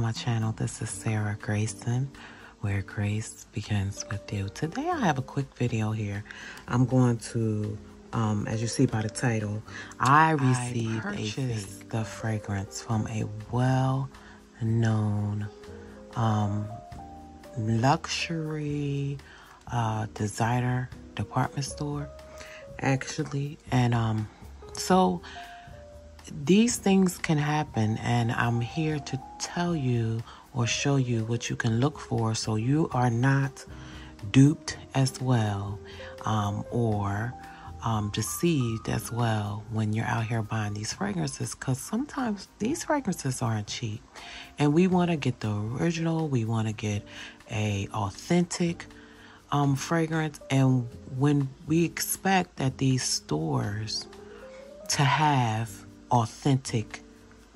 my channel. This is Sara Graceson, where grace begins with you. Today I have a quick video here. I'm going to, as you see by the title, I received the fragrance from a well-known luxury designer department store, actually. And so these things can happen, and I'm here to tell you or show you what you can look for so you are not duped as well, or deceived as well when you're out here buying these fragrances, because sometimes these fragrances aren't cheap, and we want to get the original, we want to get a authentic fragrance. And when we expect at these stores to have authentic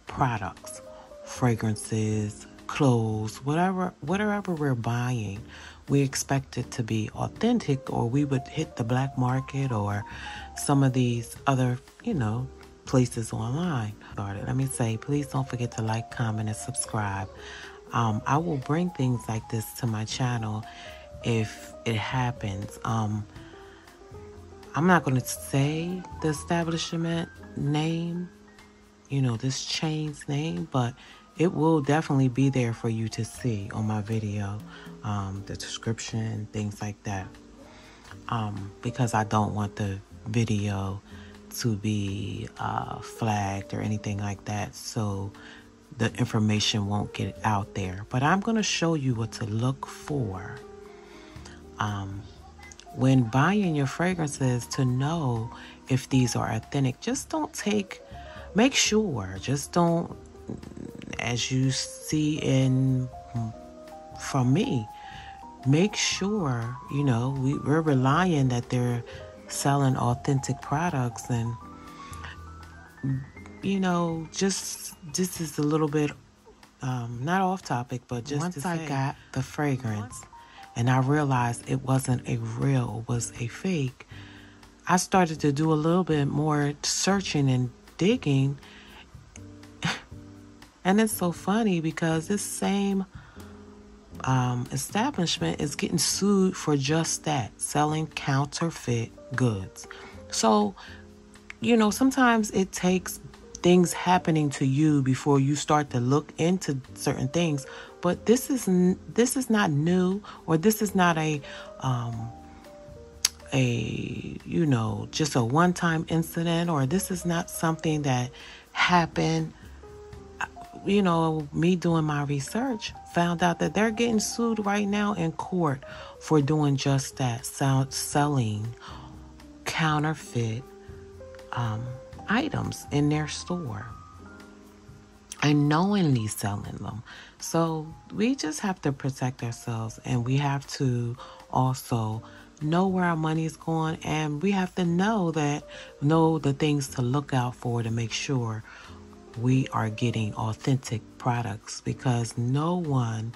products, fragrances, clothes, whatever we're buying, we expect it to be authentic, or we would hit the black market or some of these other, places online. Let me say, please don't forget to like, comment, and subscribe. I will bring things like this to my channel if it happens. I'm not going to say the establishment name, this chain's name, but it will definitely be there for you to see on my video, the description, things like that, because I don't want the video to be flagged or anything like that, so the information won't get out there. But I'm going to show you what to look for when buying your fragrances to know if these are authentic. Make sure, as you see from me, make sure, we're relying that they're selling authentic products. And, this is a little bit, not off topic, but just once I got the fragrance and I realized it wasn't a real, it was a fake, I started to do a little bit more searching and digging. And it's so funny because this same establishment is getting sued for just that, selling counterfeit goods. So, sometimes it takes things happening to you before you start to look into certain things. But this is not new, or this is not just a one-time incident, or this is not something that happened. Me doing my research found out that they're getting sued right now in court for doing just that, selling counterfeit items in their store and knowingly selling them. So we just have to protect ourselves, and we have to also know where our money is going, and we have to know the things to look out for to make sure we are getting authentic products, because no one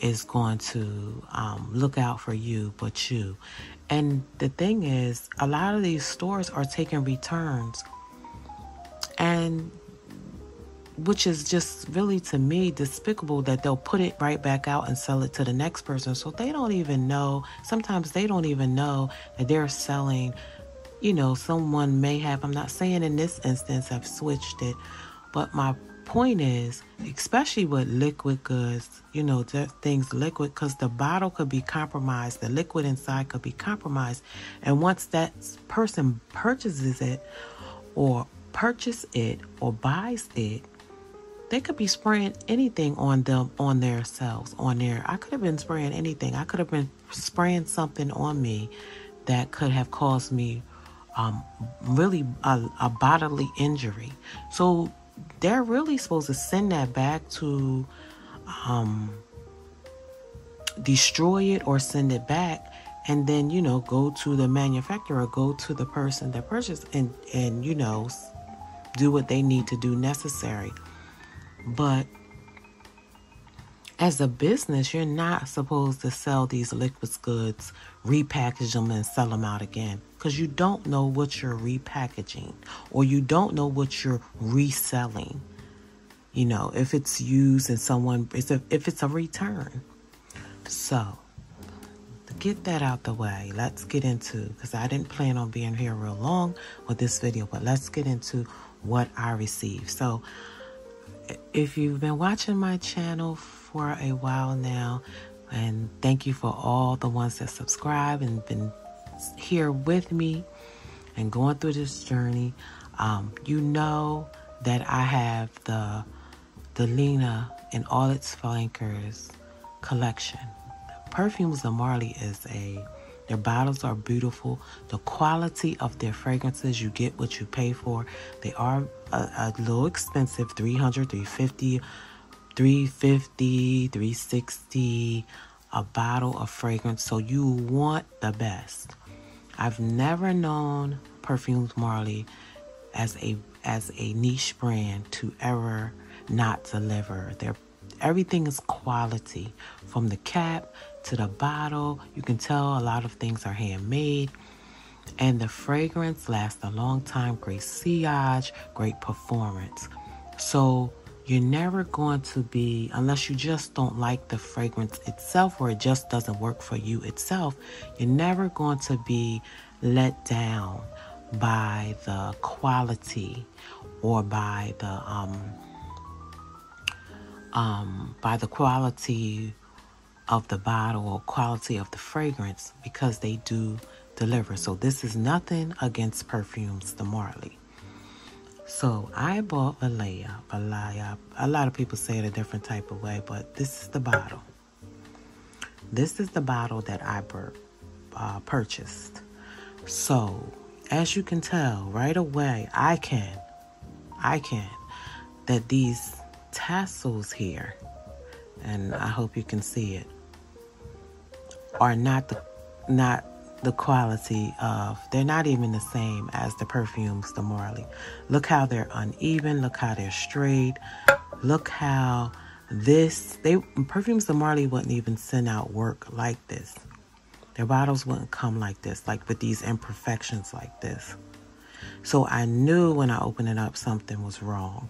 is going to look out for you but you. And the thing is, a lot of these stores are taking returns, and which is just really, to me, despicable that they'll put it right back out and sell it to the next person. So they don't even know, sometimes they don't even know that they're selling. Someone may have, I'm not saying in this instance I've switched it, but my point is, especially with liquid goods, things liquid, because the bottle could be compromised, the liquid inside could be compromised. And once that person purchases it or buys it, they could be spraying anything on them, on their selves, I could have been spraying anything. I could have been spraying something on me that could have caused me really a bodily injury. So they're really supposed to send that back to destroy it or send it back, and then go to the manufacturer, go to the person that purchased, and do what they need to do necessary. But as a business, you're not supposed to sell these liquid goods, repackage them, and sell them out again, because you don't know what you're repackaging, or you don't know what you're reselling. you know, if it's used and if it's a return. So to get that out the way, let's get into, because I didn't plan on being here real long with this video, but let's get into what I received. So if you've been watching my channel for a while now, and thank you for all the ones that subscribe and been here with me and going through this journey, you know that I have the Lena in all its flankers collection. Perfumes of Marley their bottles are beautiful. The quality of their fragrances, you get what you pay for. They are a little expensive, $300, $350, $350, $360 a bottle of fragrance. So you want the best. I've never known Perfumes Marley as a niche brand to ever not deliver. Everything is quality, from the cap to the bottle. You can tell a lot of things are handmade, and the fragrance lasts a long time. Great sillage, great performance. So you're never going to be, unless you just don't like the fragrance itself or it just doesn't work for you itself, you're never going to be let down by the quality or by the quality of the bottle or quality of the fragrance, because they do deliver. So this is nothing against Perfumes de Marley. So I bought Valleja. A lot of people say it a different type of way, but this is the bottle. This is the bottle that I purchased. So as you can tell right away, I can, that these tassels here, and I hope you can see it, are not the quality of, they're not even the same as the Perfumes de Marley. Look how they're uneven, look how they're straight, look how Perfumes de Marley wouldn't even send out work like this. Their bottles wouldn't come like this, like with these imperfections like this. So I knew when I opened it up something was wrong.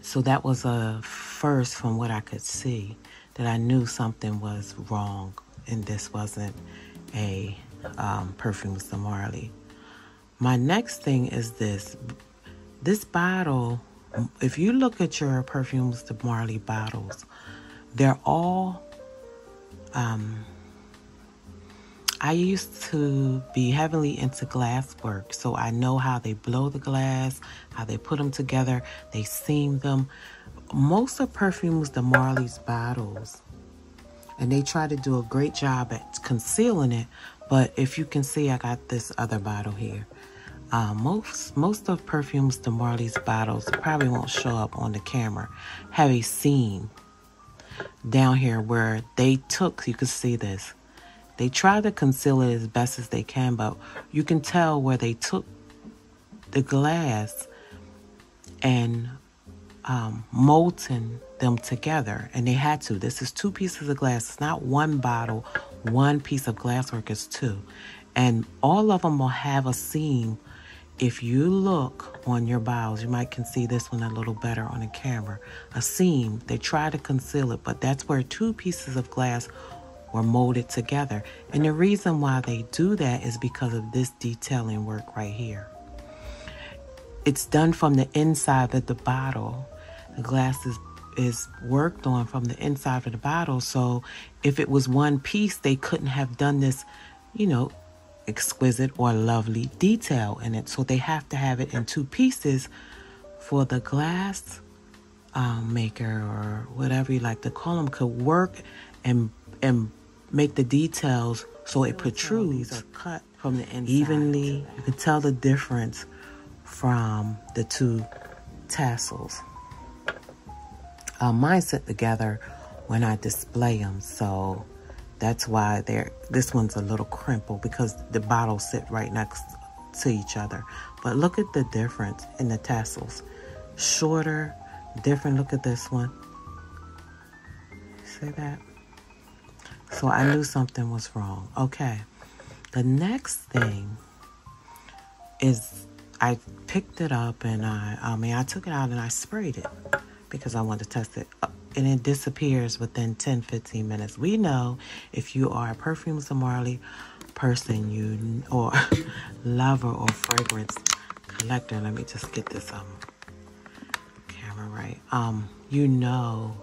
So that was a first from what I could see, that I knew something was wrong and this wasn't a Perfumes de Marley. My next thing is this bottle. If you look at your Perfumes de Marley bottles, they're all, I used to be heavily into glass work, so I know how they blow the glass, how they put them together, they seam them. Most of Perfumes de Marley's bottles, and they try to do a great job at concealing it, but if you can see, I got this other bottle here. Most of Perfumes de Marley's bottles, probably won't show up on the camera, have a seam down here where they took, you can see this. They try to conceal it as best as they can, but you can tell where they took the glass and molten them together, and they had to. This is 2 pieces of glass. It's not one bottle, 1 piece of glasswork, is 2. And all of them will have a seam. If you look on your bottles, you might can see this one a little better on the camera. A seam. They try to conceal it, but that's where 2 pieces of glass were molded together. And the reason why they do that is because of this detailing work right here. It's done from the inside of the bottle. The glass is worked on from the inside of the bottle. So if it was 1 piece, they couldn't have done this, you know, exquisite or lovely detail in it. So they have to have it in 2 pieces for the glass maker, or whatever you like to call them, could work and make the details so it protrudes cut from the inside evenly. You can tell the difference from the 2 tassels. Mine sit together when I display them, so that's why this one's a little crimpled, because the bottles sit right next to each other. But look at the difference in the tassels. Shorter, different. Look at this one. See that? So I knew something was wrong. Okay. The next thing is I picked it up and I took it out and I sprayed it because I wanted to test it. And it disappears within 10-15 minutes. We know if you are a Perfumes de Marly person, or lover or fragrance collector. Let me just get this camera right. You know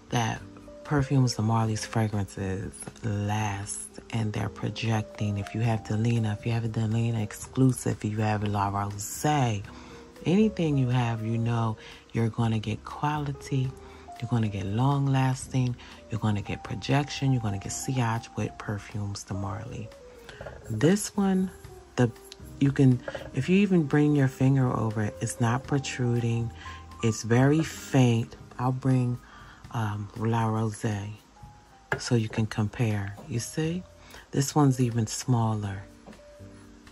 that Perfumes de Marly's fragrances last, and they're projecting. If you have Delina, if you have a Delina exclusive, if you have a La Rose, anything you have, you know you're going to get quality, you're going to get long lasting, you're going to get projection, you're going to get sillage with Perfumes de Marly. This one, you can, if you even bring your finger over it, it's not protruding, it's very faint. I'll bring La Rose so you can compare. You see, this one's even smaller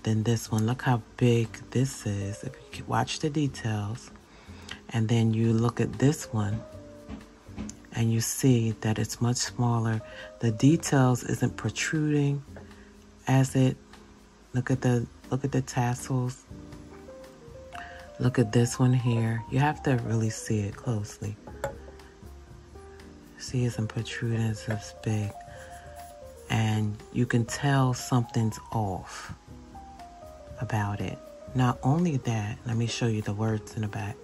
than this one. Look how big this is. If you watch the details, and then you look at this one and you see that it's much smaller. The details isn't protruding as it. Look at the tassels. Look at this one here. You have to really see it closely. See, it's protruding, it's this big, and you can tell something's off about it. Not only that, let me show you the words in the back.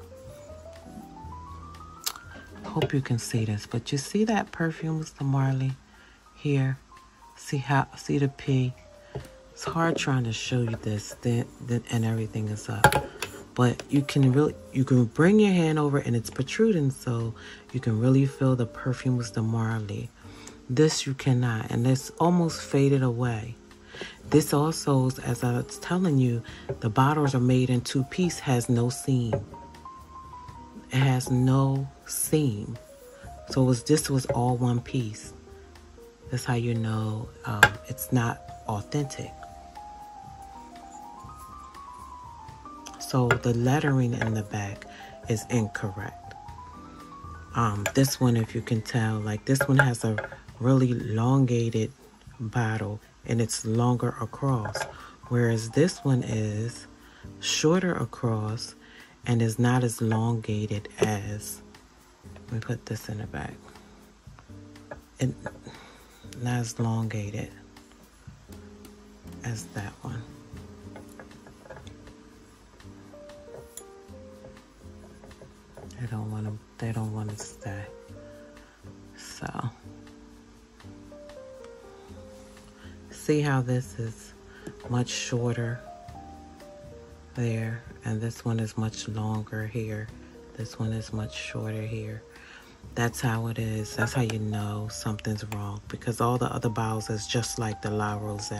Hope you can see this, but you see that Perfumes de Marly here? See the P? It's hard trying to show you this, and everything is up. But you can bring your hand over and it's protruding, so you can really feel the Perfumes de Marly. This you cannot, and it's almost faded away. This also, as I was telling you, the bottles are made in two-piece, has no seam. It has no seam. So this was all one piece. That's how you know it's not authentic. So the lettering in the back is incorrect. This one, if you can tell, like this one has a really elongated bottle and it's longer across, whereas this one is shorter across and is not as elongated as, let me put this in the back, and not as elongated as that one. They don't want to stay. So see how this is much shorter there, and this one is much longer here. This one is much shorter here. That's how it is. That's how you know something's wrong, because all the other bottles is just like the La Rose.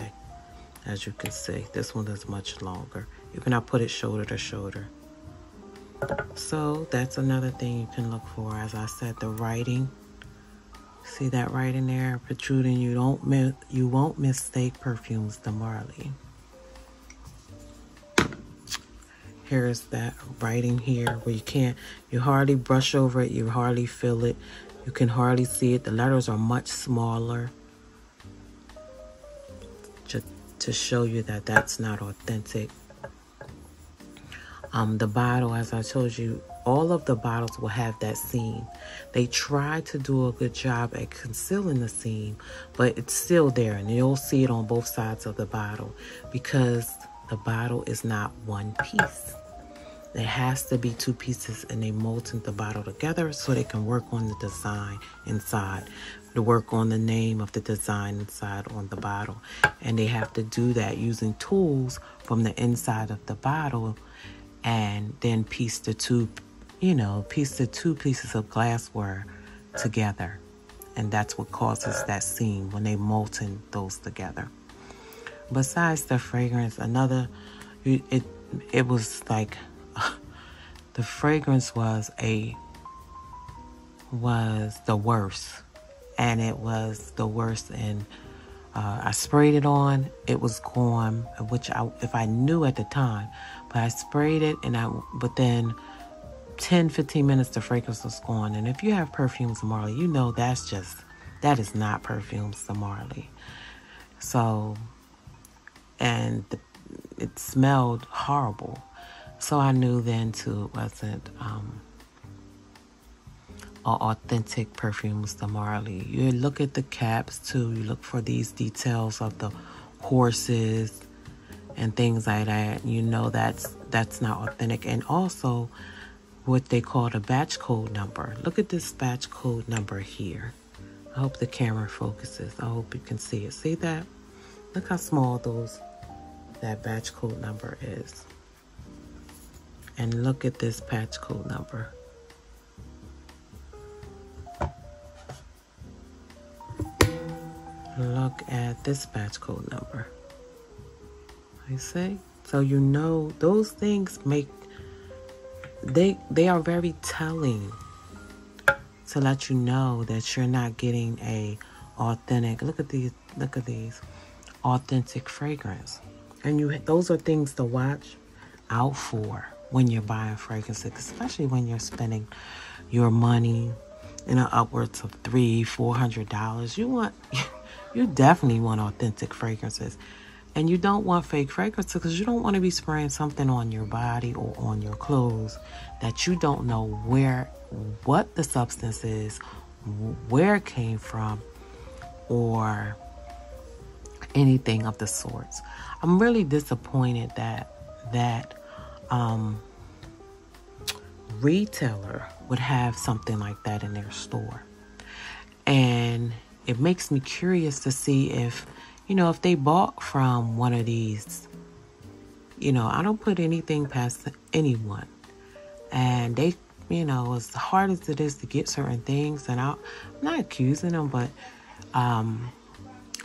As you can see, this one is much longer. You cannot put it shoulder to shoulder. So that's another thing you can look for. As I said, the writing. See that writing there protruding? You won't mistake Perfumes de Marly. Here's that writing here where you hardly brush over it, you hardly feel it, you can hardly see it. The letters are much smaller, just to show you that that's not authentic. The bottle, as I told you, all of the bottles will have that seam. They try to do a good job at concealing the seam, but it's still there, and you'll see it on both sides of the bottle because the bottle is not one piece. There has to be two pieces, and they molten the bottle together so they can work on the design inside, to work on the name of the design inside on the bottle. And they have to do that using tools from the inside of the bottle, and then piece the two pieces of glassware together. And that's what causes that seam when they molten those together. Besides the fragrance, it was like the fragrance was the worst, and it was the worst. And I sprayed it on, it was gone, which if I knew at the time, but I sprayed it, but then 10-15 minutes the fragrance was gone. And if you have Perfumes de Marly, you know that is not Perfumes de Marly. So, and it smelled horrible. So I knew then too it wasn't an authentic perfume, Mr. Marley. You look at the caps too. You look for these details of the horses and things like that. You know that's not authentic. And also what they call the batch code number. Look at this batch code number here. I hope the camera focuses. I hope you can see it. See that? Look how small that batch code number is. And look at this batch code number. Look at this batch code number. I see. So you know those things make, they are very telling to let you know that you're not getting a authentic, look at these authentic fragrance. And those are things to watch out for when you're buying fragrances, especially when you're spending your money in upwards of $300-$400. You definitely want authentic fragrances. And you don't want fake fragrances because you don't want to be spraying something on your body or on your clothes that you don't know what the substance is, where it came from, or anything of the sorts. I'm really disappointed that retailer would have something like that in their store. And it makes me curious to see if they bought from one of these. I don't put anything past anyone. And they, as hard as it is to get certain things, and I'm not accusing them, but I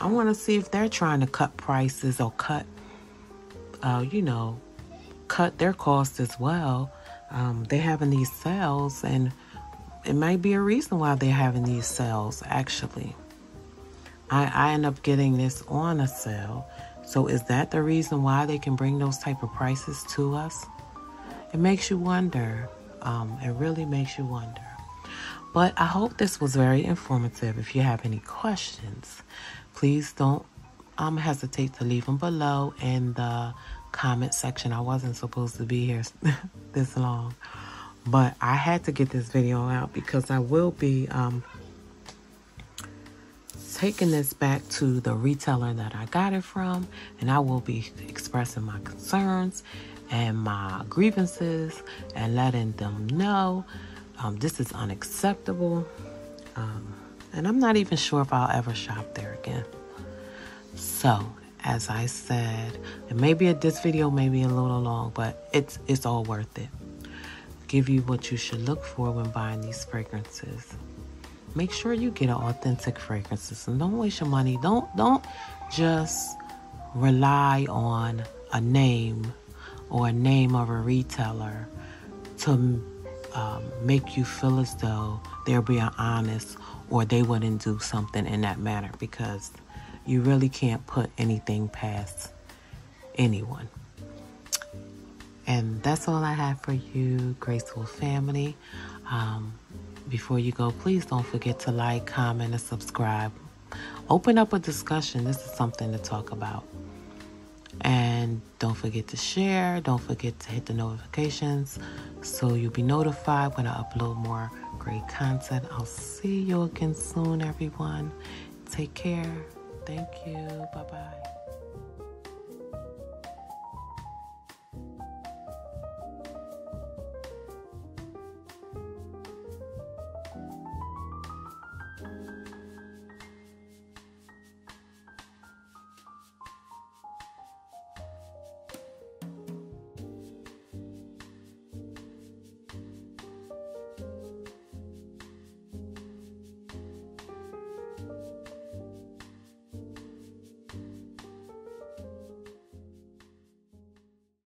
want to see if they're trying to cut prices or cut their costs as well. They're having these sales, and it might be a reason why they're having these sales, actually. I end up getting this on a sale. So is that the reason why they can bring those type of prices to us? It makes you wonder. It really makes you wonder. But I hope this was very informative. If you have any questions, please don't hesitate to leave them below in the comment section. I wasn't supposed to be here this long, but I had to get this video out because I will be taking this back to the retailer that I got it from, and I will be expressing my concerns and my grievances and letting them know this is unacceptable, and I'm not even sure if I'll ever shop there again. So as I said, it may be this video may be a little long, but it's all worth it. Give you what you should look for when buying these fragrances. Make sure you get an authentic fragrances, and don't waste your money. Don't just rely on a name or a name of a retailer to make you feel as though they're being honest or they wouldn't do something in that manner, because you really can't put anything past anyone. And that's all I have for you, Graceful family. Before you go, please don't forget to like, comment, and subscribe. Open up a discussion. This is something to talk about. And don't forget to share. Don't forget to hit the notifications so you'll be notified when I upload more great content. I'll see you again soon, everyone. Take care. Thank you. Bye-bye.